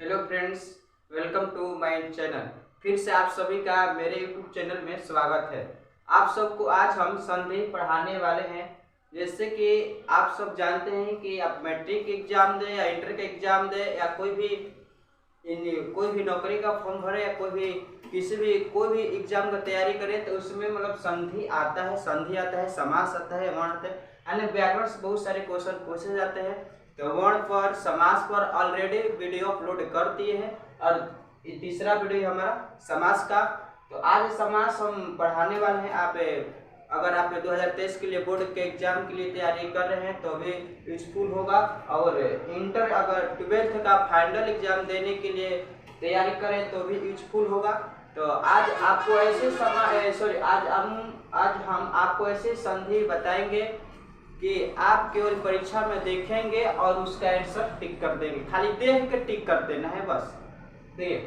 Hello friends, welcome to my channel. फिर से आप सभी का मेरे यूट्यूब चैनल में स्वागत है। आप सबको आज हम संधि पढ़ाने वाले हैं। जैसे कि आप सब जानते हैं कि आप मैट्रिक एग्जाम दें या इंटर का एग्जाम दें या कोई भी नौकरी का फॉर्म भरे या कोई भी एग्जाम का तैयारी करें तो उसमें मतलब संधि आता है, समास आता है, वर्ण आता है, यानी व्याकरण से बहुत सारे क्वेश्चन पूछे जाते हैं। तो वर्ण पर, समास पर ऑलरेडी वीडियो अपलोड कर दिए हैं और तीसरा वीडियो हमारा समास का। तो आज समास हम पढ़ाने वाले हैं। अगर आप 2023 के लिए बोर्ड के एग्जाम के लिए तैयारी कर रहे हैं तो भी यूजफुल होगा, और इंटर अगर 12th का फाइनल एग्जाम देने के लिए तैयारी करें तो भी यूजफुल होगा। तो आज आपको आज हम आपको ऐसे संधि बताएंगे कि आप केवल परीक्षा में देखेंगे और उसका आंसर टिक कर देंगे। खाली देख के टिक कर देना है बस। देखिए,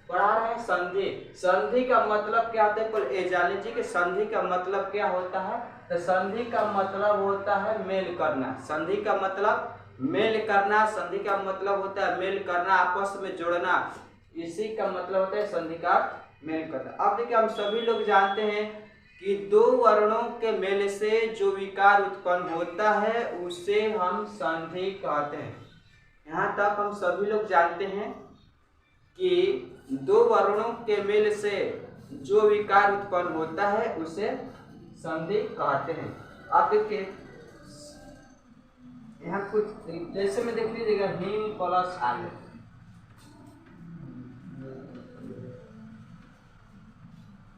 पढ़ा रहे हैं संधि। संधि का मतलब क्या होता है? पहले ये जान लीजिए कि संधि का मतलब क्या होता है। तो संधि का मतलब होता है मेल करना। संधि का मतलब मेल करना। संधि का मतलब होता है मेल करना, आपस में जोड़ना। इसी का मतलब होता है संधि का मेल करना। अब देखिए, हम सभी लोग जानते हैं कि दो वर्णों के मेल से जो विकार उत्पन्न होता है उसे हम संधि कहते हैं। यहाँ तक हम सभी लोग जानते हैं कि दो वर्णों के मेल से जो विकार उत्पन्न होता है उसे संधि कहते हैं। आप देखिए, यहाँ कुछ जैसे में देख लीजिएगा, हिम प्लस आले।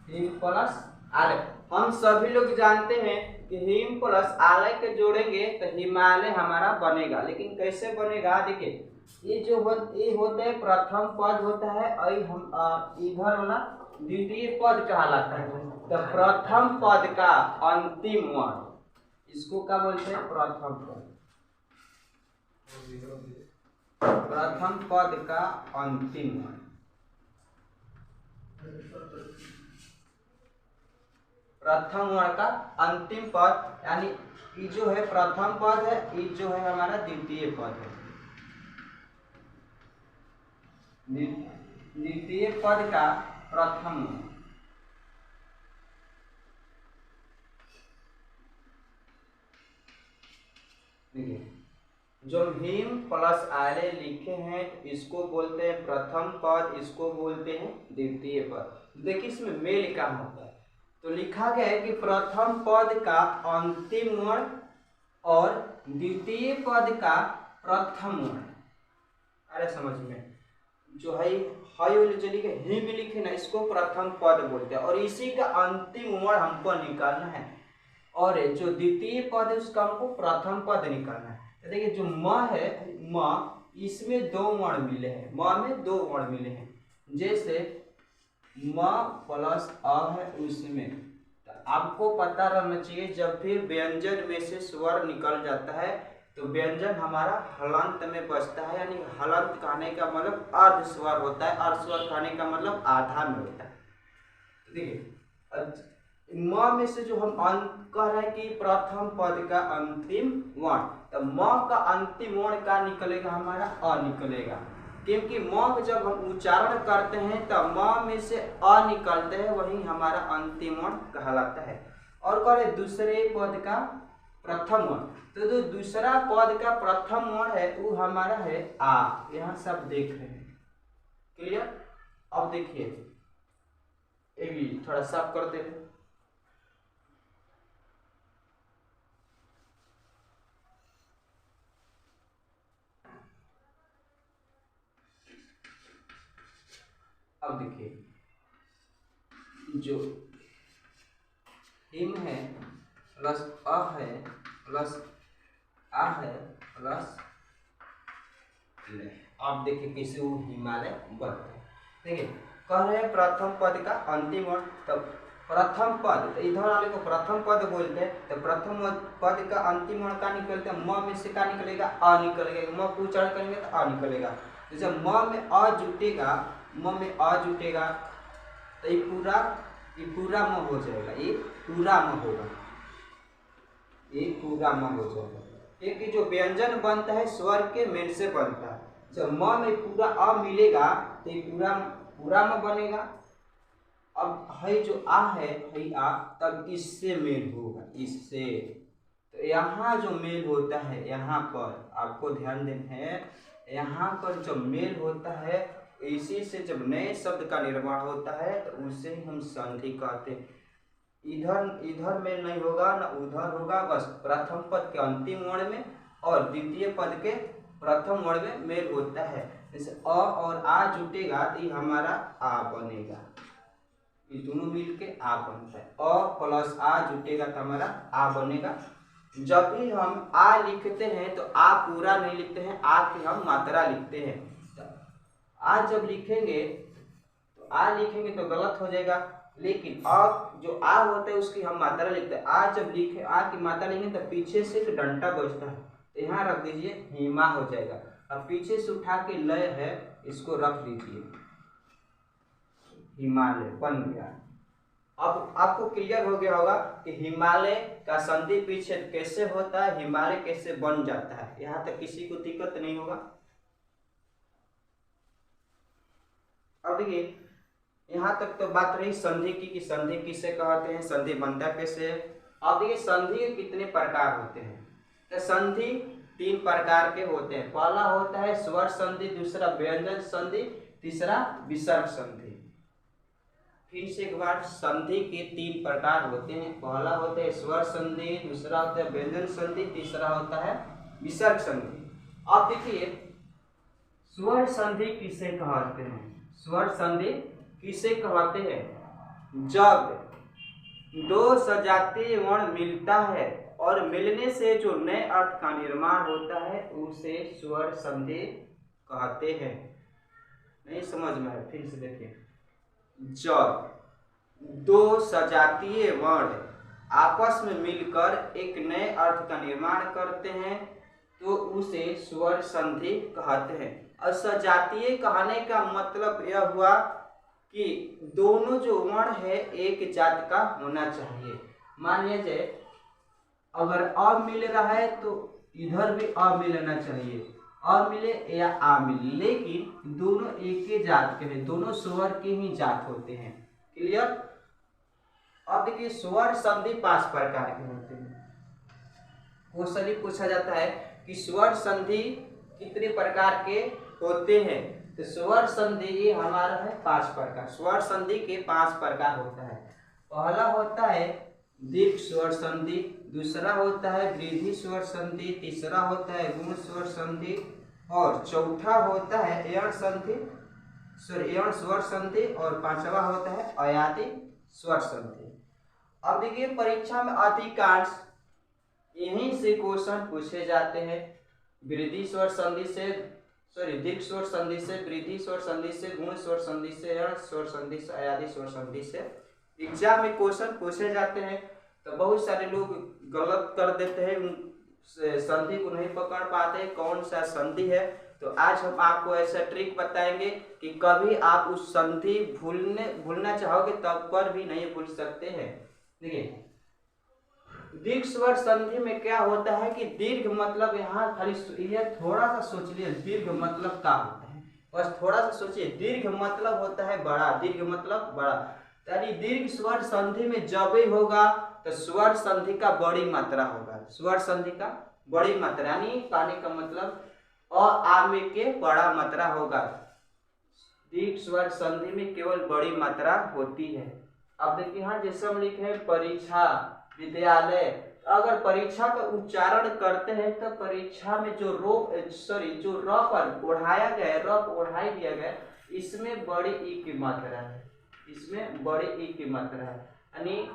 हिम प्लस आले, हम सभी लोग जानते हैं कि हिम प्लस आलय के जोड़ेंगे तो हिमालय हमारा बनेगा। लेकिन कैसे बनेगा? देखिए, ये होता है प्रथम पद होता है, और हम इधर वाला द्वितीय पद कहलाता है। तो प्रथम पद का अंतिम वर्ण, इसको क्या बोलते हैं? प्रथम पद। प्रथम पद का अंतिम वर्ण, प्रथम वर्ण का अंतिम पद, यानी ये जो है प्रथम पद है, ये जो है हमारा द्वितीय पद है। द्वितीय पद का प्रथम वर्ण। देखिए, जो हिम प्लस आले लिखे हैं इसको बोलते हैं प्रथम पद, इसको बोलते हैं द्वितीय पद। देखिए, इसमें मेल क्या होता है। तो लिखा गया है कि प्रथम पद का अंतिम वर्ण और द्वितीय पद का प्रथम वर्ण। अरे समझ में जो है हिम लिखे ना, इसको प्रथम पद बोलते हैं, और इसी का अंतिम वर्ण हमको निकालना है। और जो द्वितीय पद है उसका हमको प्रथम पद निकालना है। तो देखिए, जो म है, म इसमें दो वर्ण मिले हैं, म में दो वर्ण मिले हैं। जैसे म प्लस अ है उसमें, तो आपको पता रहना चाहिए जब भी व्यंजन में से स्वर निकल जाता है तो व्यंजन हमारा हलंत में बचता है। यानी हलंत कहने का मतलब अर्ध स्वर होता है, अर्ध स्वर कहने का मतलब आधा में होता है। देखिए, म में से जो हम कह रहे हैं कि प्रथम पद का अंतिम वर्ण, तो म का अंतिम वर्ण का निकलेगा? हमारा अ निकलेगा, क्योंकि म जब हम उच्चारण करते हैं तो म में से अ निकलते हैं, वही हमारा अंतिम वर्ण कहलाता है। और कह रहे दूसरे पद का प्रथम वर्ण, तो जो दूसरा पद का प्रथम वर्ण है वो हमारा है आ। यहाँ सब देख रहे हैं, क्लियर? अब देखिए, ये भी थोड़ा साफ करते हैं। अब देखिए, जो हिम है प्लस अ है प्लस आ है प्लस ले, अब देखिए कैसे वो हिमालय बनता है। देखिए, कह रहे हैं प्रथम पद का अंतिम वर्ण, तो प्रथम पद, तो इधर वाले को प्रथम पद बोलते हैं। तो प्रथम पद का अंतिम वर्ण का निकलते हैं, म में से का निकलेगा? अ निकलेगा। म को उच्चारण करेंगे तो अ निकलेगा। जैसे म में अ जुटेगा, म में अ जुटेगा तो ये पूरा म हो जाएगा, ये पूरा म होगा, ये पूरा म हो जाएगा। क्योंकि जो व्यंजन बनता है स्वर के मेल से बनता है। जब म में पूरा अ मिलेगा तो ये पूरा पूरा म बनेगा। अब है जो आ है आ, तब इससे मेल होगा, इससे। तो यहाँ जो मेल होता है, यहाँ पर आपको ध्यान देना है, यहाँ पर जो मेल होता है इसी से जब नए शब्द का निर्माण होता है तो उसे हम संधि कहते हैं। इधर इधर मेल नहीं होगा ना उधर होगा, बस प्रथम पद के अंतिम वर्ण में और द्वितीय पद के प्रथम वर्ण में मेल होता है। जैसे अ और आ जुटेगा तो ये हमारा आ बनेगा, ये दोनों मिलके आ बनता है। अ प्लस आ जुटेगा तो हमारा आ बनेगा। जब भी हम आ लिखते हैं तो आ पूरा नहीं लिखते हैं, आ की हम मात्रा लिखते हैं। तो आ जब लिखेंगे तो आ लिखेंगे तो गलत हो जाएगा, लेकिन अब जो आ होता है उसकी हम मात्रा लिखते हैं। आ जब लिखे आ की मात्रा लिखेंगे तो पीछे से एक डंटा बजता है, तो यहाँ रख दीजिए हिमा हो जाएगा। अब पीछे से उठा के लय है इसको रख दीजिए, हिमालय बन गया। अब आपको क्लियर हो गया होगा कि हिमालय का संधि विच्छेद कैसे होता है, हिमालय कैसे बन जाता है। यहाँ तक किसी को दिक्कत नहीं होगा। अब देखिए यहाँ तक तो बात रही संधि की कि संधि किसे कहते हैं, संधि बनता कैसे है। अब देखिए संधि के कितने प्रकार होते हैं। तो संधि 3 प्रकार के होते हैं। पहला होता है स्वर संधि, दूसरा व्यंजन संधि, तीसरा विसर्ग संधि। फिर से एक बार, संधि के 3 प्रकार होते हैं। पहला होता है स्वर संधि, दूसरा होता है व्यंजन संधि, तीसरा होता है विसर्ग संधि। अब देखिए स्वर संधि किसे कहते हैं, स्वर संधि किसे कहते हैं, जब दो सजातीय वर्ण मिलता है और मिलने से जो नए अर्थ का निर्माण होता है उसे स्वर संधि कहते हैं। नहीं समझ में है, फिर से देखिए, जब दो सजातीय वर्ण आपस में मिलकर एक नए अर्थ का निर्माण करते हैं तो उसे स्वर संधि कहते हैं। और सजातीय कहने का मतलब यह हुआ कि दोनों जो वर्ण है एक जात का होना चाहिए। मान लीजिए अगर अ मिल रहा है तो इधर भी अ मिलना चाहिए, अ मिले या आ मिले, लेकिन दोनों एक ही जात के हैं, दोनों स्वर के ही जात होते हैं। क्लियर। अब देखिए स्वर संधि 5 प्रकार के होते हैं। क्वेश्चन ही पूछा जाता है कि स्वर संधि कितने प्रकार के होते हैं, तो स्वर संधि ये हमारा है 5 प्रकार। स्वर संधि के 5 प्रकार होता है। पहला होता है दीर्घ स्वर संधि, दूसरा होता है वृद्धि स्वर संधि, तीसरा होता है गुण स्वर संधि और चौथा होता है यण संधि, यण स्वर संधि और पांचवा होता है अयाति स्वर संधि। अब देखिए परीक्षा में अधिकांश यहीं से क्वेश्चन पूछे जाते हैं। वृद्धि स्वर संधि से, दीर्घ स्वर संधि से, वृद्धि स्वर संधि से, गुण स्वर संधि से, यण स्वर संधि से, अयादि स्वर संधि से एग्जाम में क्वेश्चन पूछे जाते हैं। तो बहुत सारे लोग गलत कर देते हैं, संधि को नहीं पकड़ पाते कौन सा संधि है। तो आज हम आपको ऐसा ट्रिक बताएंगे कि कभी आप उस संधि भूलना चाहोगे तब पर भी नहीं भूल सकते हैं। देखिए दीर्घ स्वर संधि में क्या होता है कि दीर्घ मतलब यहाँ खाली यह थोड़ा सा सोच लिए दीर्घ मतलब क्या होता है, बस थोड़ा सा सोचिए। दीर्घ मतलब होता है बड़ा, दीर्घ मतलब बड़ा, यानी दीर्घ स्वर संधि में जब ही होगा तो स्वर संधि का बड़ी मात्रा होगा, स्वर संधि का बड़ी मात्रा, यानी कहने का मतलब अ आ में के बड़ा मात्रा होगा। दीर्घ स्वर संधि में केवल बड़ी मात्रा होती है। अब देखिए यहाँ जैसे हम लिखे हैं परीक्षा, विद्यालय, अगर परीक्षा का उच्चारण करते हैं तो परीक्षा में जो जो र पर ओढ़ाया गया है, र पर ओढ़ाई दिया गया, इसमें बड़ी ई की मात्रा है, इसमें बड़ी ई की मात्रा है, यानी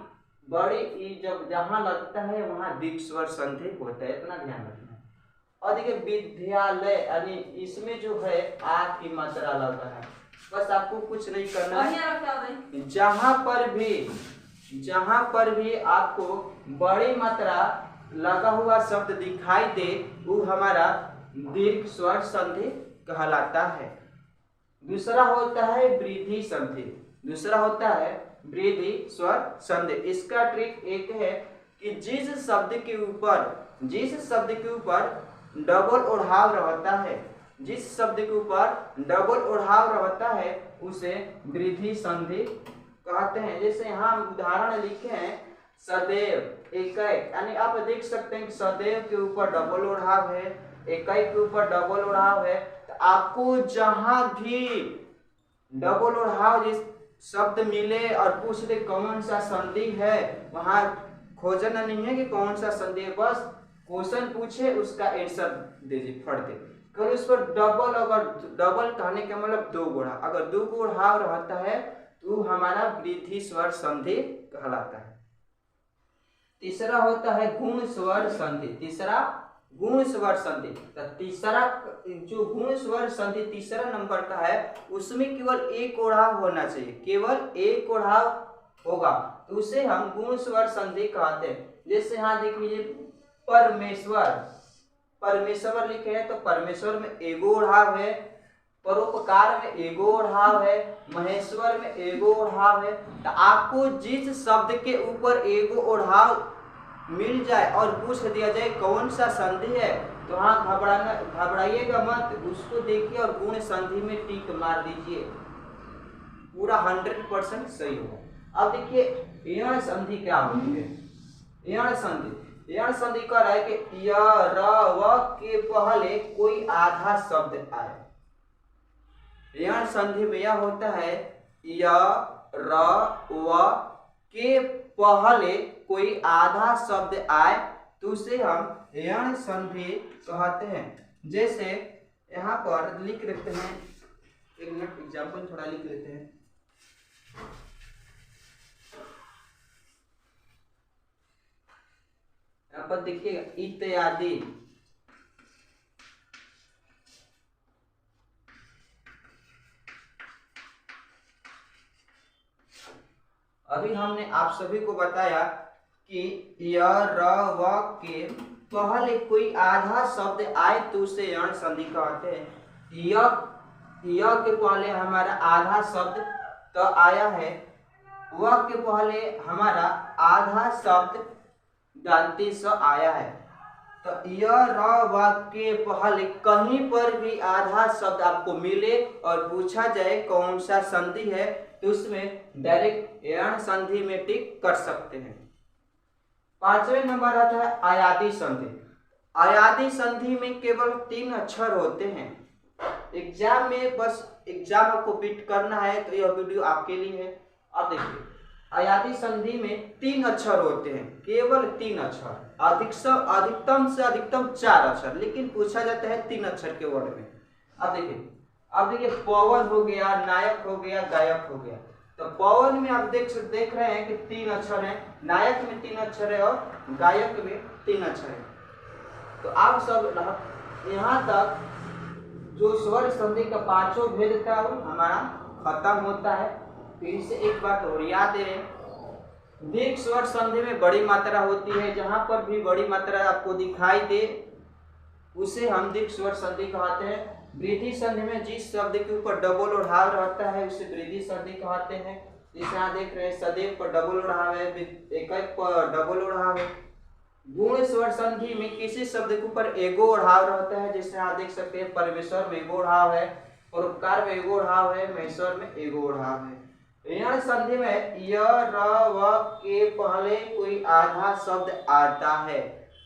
बड़ी ई जब जहां लगता है वहां दीर्घ स्वर संधि होता है, इतना ध्यान रखना है। और देखिए विद्यालय यानी इसमें जो है आ की मात्रा लगा है, बस आपको कुछ नहीं करना है। जहां पर भी आपको बड़ी मात्रा लगा हुआ शब्द दिखाई दे वो हमारा दीर्घ स्वर संधि कहलाता है। दूसरा होता है वृद्धि संधि, दूसरा होता है वृद्धि स्वर संधि। इसका ट्रिक एक है कि जिस शब्द के ऊपर डबल ओढ़ाव रहता है, जिस शब्द के ऊपर डबल ओढ़ाव रहता है उसे वृद्धि संधि कहते हैं। जैसे यहाँ उदाहरण लिखे हैं सदैव, एकैक, यानी आप देख सकते हैं कि सदैव के ऊपर डबल ओढ़ाव है, एकैक के ऊपर डबल ओढ़ाव है। तो आपको जहां भी डबल ओढ़ाव जिस शब्द मिले और पूछ ले कौन सा संधि है, वहां खोजना नहीं है कि कौन सा संधि है, बस क्वेश्चन पूछे उसका आंसर दीजिए फट दे। अगर उस पर डबल, अगर डबल कहने का मतलब दो गुणा, अगर दो गुणाव रहता है तो हमारा वृद्धि स्वर संधि कहलाता है। तीसरा होता है गुण स्वर संधि, तीसरा गुण स्वर संधि। तो तीसरा जो गुण स्वर संधि तीसरा नंबर का है उसमें केवल एक ओढ़ाव होना चाहिए, केवल एक ओढ़ाव होगा तो उसे हम गुण स्वर संधि कहते हैं। जैसे यहाँ देख लीजिए परमेश्वर, परमेश्वर लिखे हैं तो परमेश्वर में एगो ओढ़ाव है, परोपकार में एगो ओढ़ाव है, महेश्वर में एगो ओढ़ाव है। तो आपको जिस शब्द के ऊपर एगो ओढ़ाव मिल जाए और पूछ दिया जाए कौन सा संधि है तो हाँ घबराइएगा मत, उसको देखिए और गुण संधि में टिक मार दीजिए, पूरा 100% सही होगा। अब देखिए यण संधि क्या होती है। यण संधि, यण संधि कह रहा है कि य र व के पहले कोई आधा शब्द आए। यण संधि में यह होता है य र व के पहले कोई आधा शब्द आए तो उसे हम यण संधि कहते हैं। जैसे यहाँ पर लिख लेते हैं, एक मिनट एग्जाम्पल थोड़ा लिख लेते हैं। यहाँ पर देखिएगा इत्यादि, अभी हमने आप सभी को बताया कि य र व के पहले कोई आधा शब्द आए तो उसे यण संधि कहते हैं। य के पहले हमारा आधा शब्द तो आया है, व के पहले हमारा आधा शब्द दंती स आया है। तो य र व के पहले कहीं पर भी आधा शब्द आपको मिले और पूछा जाए कौन सा संधि है तो उसमें डायरेक्ट यण संधि में टिक कर सकते हैं। पांचवें नंबर आता है अयादी संधि। अयादी संधि में केवल 3 अक्षर होते हैं। एग्जाम में बस एग्जाम आपको बीट करना है तो यह वीडियो आपके लिए है। अब देखिए अयादी संधि में 3 अक्षर होते हैं, केवल 3 अक्षर, अधिकतम से अधिकतम 4 अक्षर, लेकिन पूछा जाता है 3 अक्षर के वर्ड में। अब देखिए पवन हो गया, नायक हो गया, गायक हो गया। तो पवन में आप देख रहे हैं कि 3 अक्षर हैं, नायक में 3 अक्षर है और गायक में 3 अक्षर है। तो आप सब यहाँ तक जो स्वर संधि का 5वां भेद था वो हमारा खत्म होता है। फिर से एक बात और याद है, दीर्घ स्वर संधि में बड़ी मात्रा होती है, जहां पर भी बड़ी मात्रा आपको दिखाई दे उसे हम दीर्घ स्वर संधि कहते हैं। वृद्धि संधि में जिस शब्द के ऊपर डबल ओढ़ाव रहता है उसे वृद्धि संधि कहते हैं। जैसे यहाँ देख रहे हैं सदैव पर डबल ओढ़ाव है, एकैक पर डबल ओढ़ाव है। गुण स्वर संधि में किसी शब्द के ऊपर एगो ओढ़ाव रहता है, जैसे यहाँ देख सकते हैं परमेश्वर में एगो ओढ़ाव है, परोपकार में एगो ओढ़ाव है, महेश्वर में एगो ओढ़ाव है। यण संधि में य र व के पहले कोई आधा शब्द आता है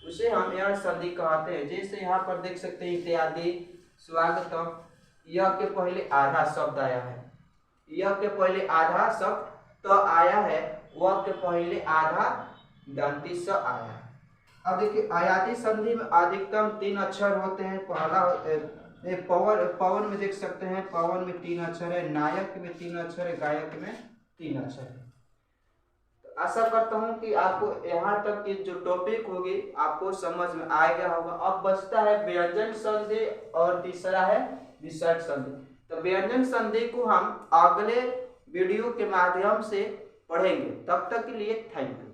उसे हम यण संधि कहते हैं। जैसे यहाँ पर देख सकते हैं इत्यादि, स्वागतम, य के पहले आधा शब्द आया है, य के पहले आधा शब्द तो आया है, व के पहले आधा दंती स आया है। अब देखिए अयादी संधि में अधिकतम 3 अक्षर होते हैं। पहला पवन में देख सकते हैं, पवन में 3 अक्षर है, नायक में 3 अक्षर है, गायक में 3 अक्षर है। तो आशा करता हूं कि आपको यहाँ तक की जो टॉपिक होगी आपको समझ में आ गया होगा। अब बचता है व्यंजन संधि और तीसरा है विसर्ग संधि। तो व्यंजन संधि को हम अगले वीडियो के माध्यम से पढ़ेंगे। तब तक के लिए थैंक यू।